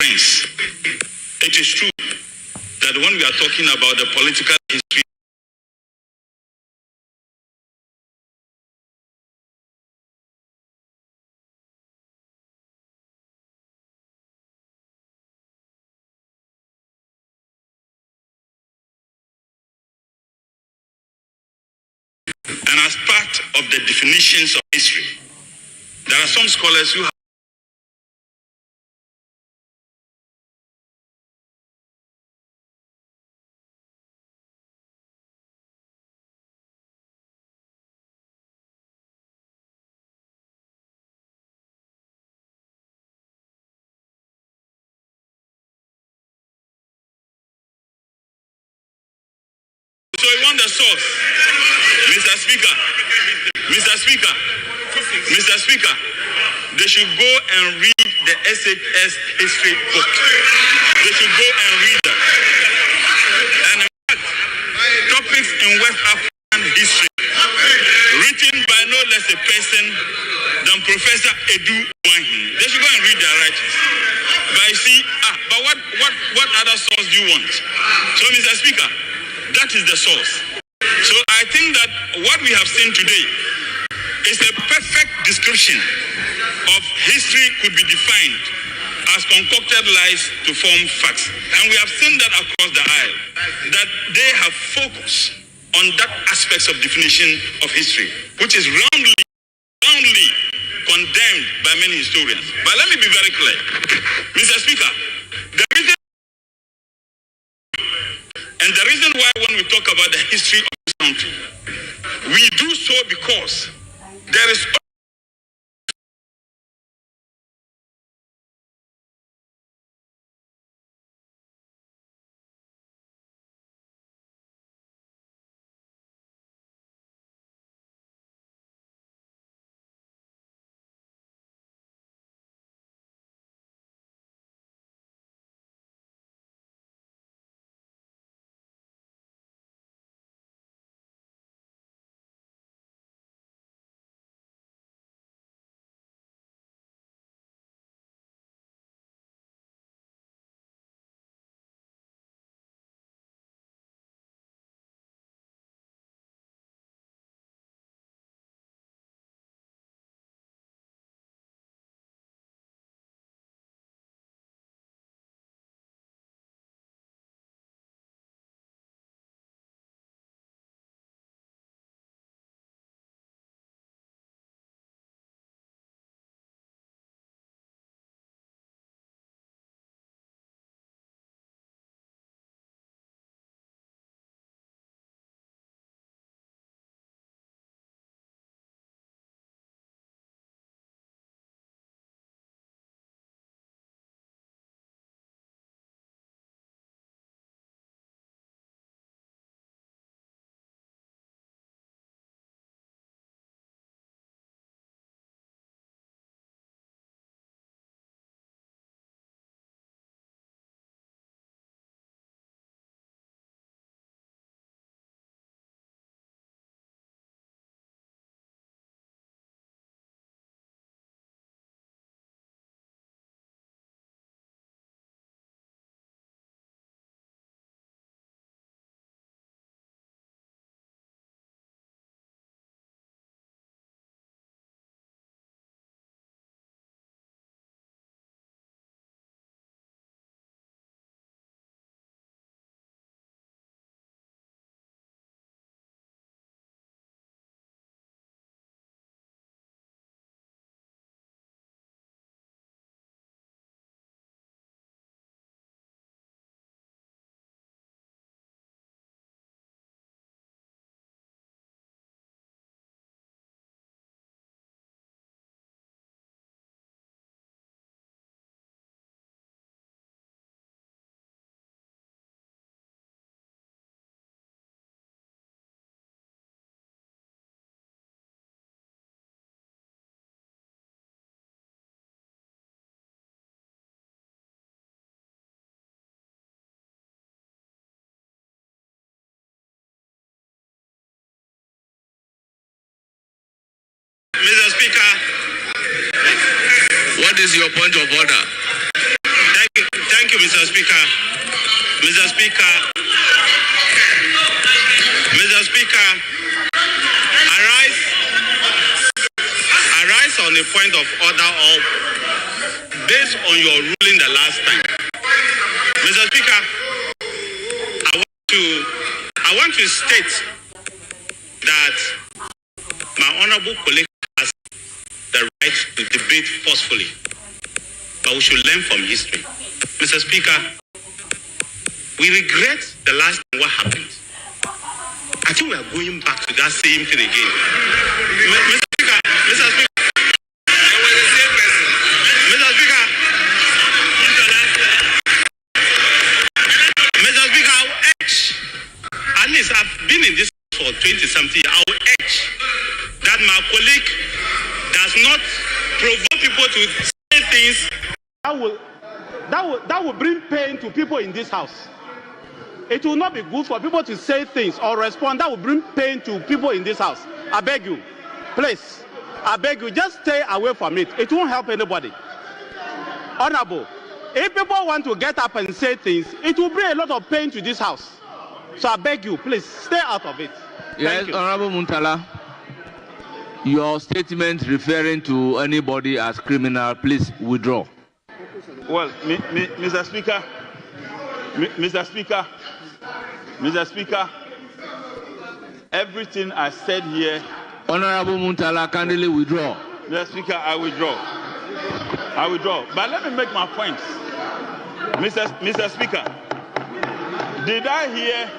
offense. It is true that when we are talking about the political history and as part of the definitions of history, there are some scholars who have so we want the source. Mr. Speaker, they should go and read the SHS history book. They should go and read that. And in fact, topics in West African history, written by no less a person than Professor Edu Wahin. They should go and read their writings. But you see, but what other source do you want? So, Mr. Speaker, that is the source. So I think that what we have seen today is a perfect description of history could be defined as concocted lies to form facts. And we have seen that across the aisle, that they have focused on that aspects of definition of history, which is roundly condemned by many historians. But let me be very clear. Mr. Speaker, the reason why when we talk about the history of this country, we do so because there is Mr. Speaker, what is your point of order? Thank you. Thank you, Mr. Speaker. Mr. Speaker, arise on a point of order or based on your ruling the last time. Mr. Speaker, I want to state that my honorable colleague has the right to debate forcefully, but we should learn from history. Mr. Speaker, we regret the last time what happened. I think we are going back to that same thing again. Mr. Speaker, Mr. Speaker, I was the same person. Mr. Speaker, Mr. Speaker, I will urge, at least I've been in this for 20-something years, I will urge that my colleague does not provoke people to say things that will bring pain to people in this house. It will not be good for people to say things or respond that will bring pain to people in this house. I beg you, please, I beg you, just stay away from it. It won't help anybody. Honorable, if people want to get up and say things, it will bring a lot of pain to this house. So I beg you, please, stay out of it. Yes, Honorable Mutala, your statement referring to anybody as criminal, please withdraw. Well, Mr. Speaker, Mr. Speaker, everything I said here. Honorable Mutala, kindly withdraw. Mr. Speaker, I withdraw. But let me make my points. Mr. Speaker, did I hear?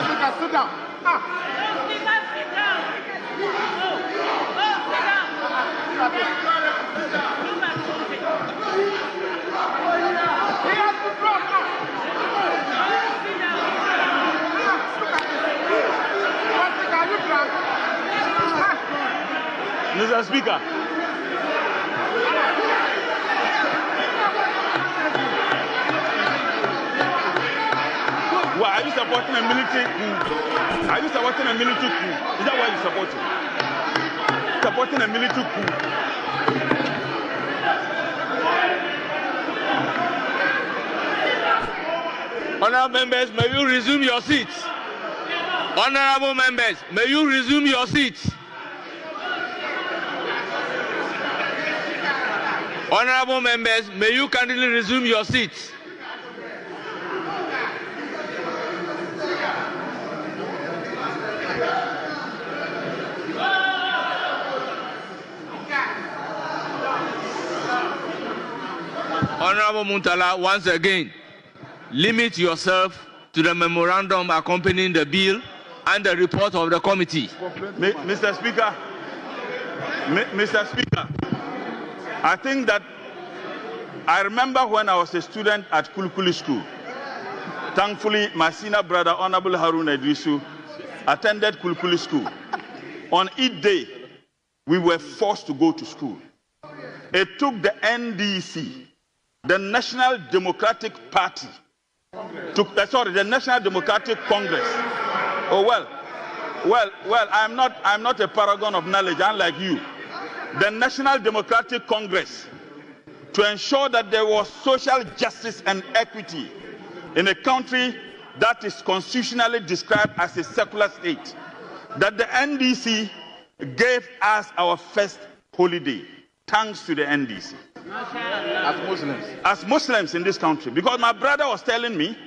Speaker, sit down. Mr. Speaker, well, are you supporting a military coup? Are you supporting a military coup? Is that what you're supporting? Supporting a military coup? Honorable members, may you resume your seats. Honorable members, may you resume your seats. Honorable members, may you kindly resume your seats. Honorable Mutala, once again, limit yourself to the memorandum accompanying the bill and the report of the committee. Mr. Speaker, I think that I remember when I was a student at Kulkuli School. Thankfully, my senior brother, Honorable Harun Idrisu, attended Kulkuli School. On each day, we were forced to go to school. It took the NDC, the National Democratic Party, the National Democratic Congress. Oh well, I'm not a paragon of knowledge, unlike you. The National Democratic Congress, to ensure that there was social justice and equity in a country that is constitutionally described as a secular state, that the NDC gave us our first holiday, thanks to the NDC. As Muslims in this country, because my brother was telling me,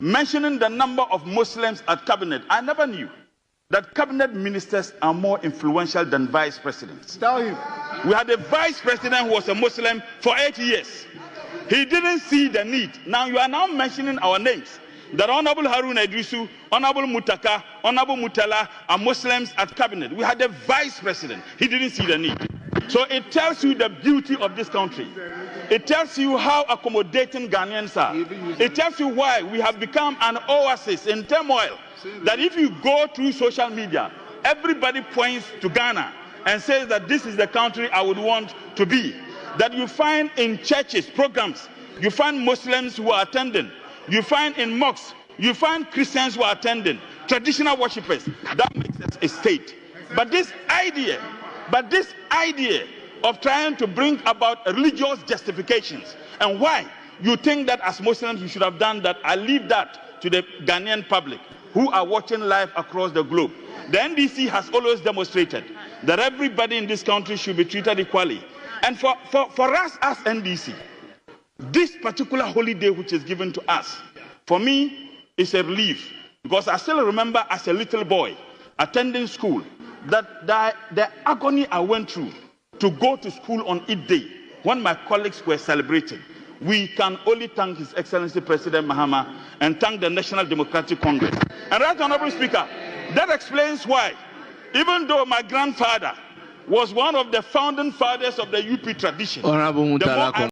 mentioning the number of Muslims at cabinet, I never knew that cabinet ministers are more influential than vice presidents. Tell him. We had a vice president who was a Muslim for 8 years. He didn't see the need. Now you are now mentioning our names. That Honorable Harun Idrisu, Honorable Mutaka, Honorable Mutala are Muslims at cabinet. We had a vice president. He didn't see the need. So it tells you the beauty of this country. It tells you how accommodating Ghanaians are. It tells you why we have become an oasis in turmoil. That if you go through social media, everybody points to Ghana and says that this is the country I would want to be. That you find in churches, programs, you find Muslims who are attending. You find in mosques, you find Christians who are attending, traditional worshippers. That makes us a state. But this idea of trying to bring about religious justifications. And why you think that as Muslims you should have done that, I leave that to the Ghanaian public who are watching live across the globe. The NDC has always demonstrated that everybody in this country should be treated equally. And for us as NDC, this particular holiday which is given to us, for me, is a relief. Because I still remember as a little boy attending school that the agony I went through to go to school on Eid Day when my colleagues were celebrating. We can only thank His Excellency President Mahama and thank the National Democratic Congress. And Right Honorable Speaker, that explains why, even though my grandfather was one of the founding fathers of the UP tradition, Honorable Mutala